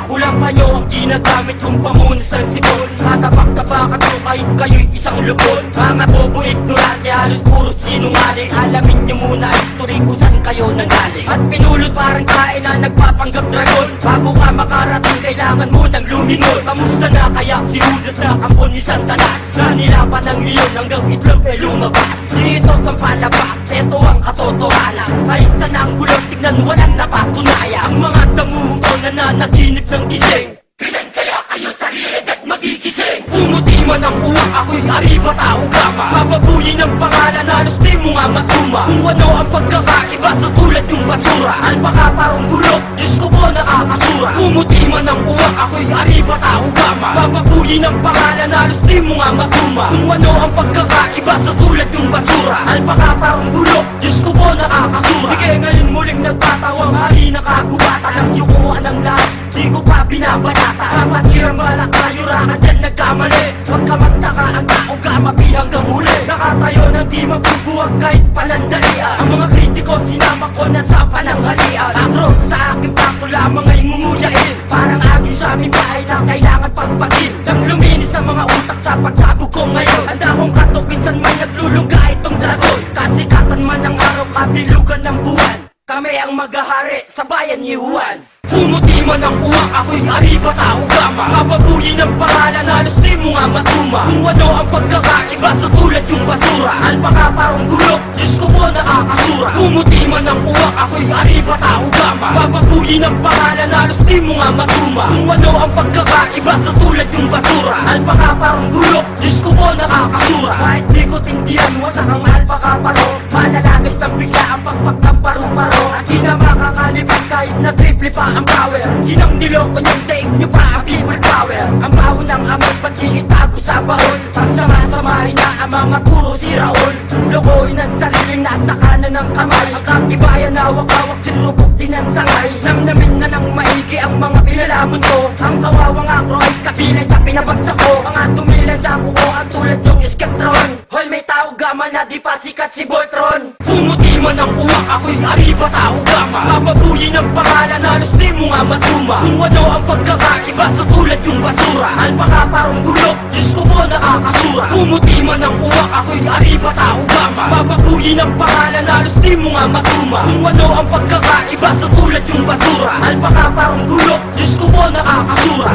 Kulang pa nyo ang ginagamit kong pamunas ng sipon. Tatabak-tabak ako kahit kayo'y isang lupon. Mga bobo ignorante, halos puro sinungaling. Alamin nyo muna ang history kung saan kayo nanggaling. At pinulot parang kain na nagpapanggap dragon. Bago ka makarating kailangan mo ng lumingon. Kamusta na kaya si Judas na kampon ni Satanas? Na nilapan ng leon hanggang itlog ay lumabas. Di ito ang palabas, ito ang katotohanan. Kahit saan ang bulong tignan walang napatunaya. Ang mga damuhong ko na nanaginip ng gising. Ilan kaya kayo sarili at magigising? Pumuti man ang uwak, ako'y ariba tao gama. Mababuyin ang pangalan, halos di mo nga matuma. Kung ano ang pagkakaiba sa tulad yung basura. Alpaka parang bulok, Diyos ko po nakakasura. Pumuti man ang uwak, ako'y ariba tao gama. Mababuyin ang pangalan, halos di mo nga matuma. Kung ano ang pagkakaiba sa tulad yung basura. Alpaka parang bulok, Diyos ko po nakakasura. Sige ngayon muling nagtatawang hari nakagubata. Lang yukuhan ang lahat, di ko pa binabanata. Amat hirang balak kayurakan dyan nagkamali. Huwag ka magtaka ang tao gamapi hanggang huli. Nakatayo ng di magbubuwag kahit palandalian. Ang mga kritiko sinama ko na sa pananghalian. Akro sa aking bako lamang ay ngumuyain. Parang agin sa aming bahay na kailangan pagpagin. Nang luminis sa mga utak sa pagsabog ko ngayon. Handa kong katukisan man naglulungga itong dragon. Kasikatan man ang araw kabilugan ng buwan. Kami ang maghahari sa bayan ni Juan. Pumuti man ang uwak, ako'y ariba tao gama. Mababuyin ang pangalan, halos di mo nga matuma. Kung ano ang pagkakaiba sa tulad yung basura. Alpaka parang bulok, Diyos ko po nakakasura. Pumuti man ang uwak, ako'y ariba tao gama. Mababuyin ang pangalan, halos di mo nga matuma. Kung ano ang pagkakaiba sa tulad yung basura. Alpaka parang bulok, Diyos ko po nakakasura. Kahit di ko tindihan, wasak ang alpaka paro. Malalagay ng bigla ang pagpag ng paru-paro. At di na makakalipat kahit na triple pa ang power. Sinang niloko niyong daig niyo pa ang people power. Ang baho ng amay pag-iitago sa bahon. Pagsama-samahin na ang mga puro si Raul. Lokohin ang sariling nasa kanan ng kamay. Ang katibayan na hawak-hawak sinubok din ang sangay. Namnamin na ng maigi ang mga pinalaman ko. Ang kawawang akro ay kabilan sa pinabagsak ko. Mga tumilan sa kuko at tulad yung Skeptron. Hoy may tao gama na di pa sikat si Voltron. Pumuti man ang uwak, ako'y ariba tao gama. Mababuyin ang pangalan, halos di mo nga matuma. Kung ano ang pagkakaiba sa tulad yung basura. Alpaka parang bulok, Diyos ko po nakakasura. Pumuti man ang uwak, ako'y ariba tao gama. Mababuyin ang pangalan, halos di mo nga matuma. Kung ano ang pagkakaiba sa tulad yung basura. Alpaka parang bulok, Diyos ko po nakakasura.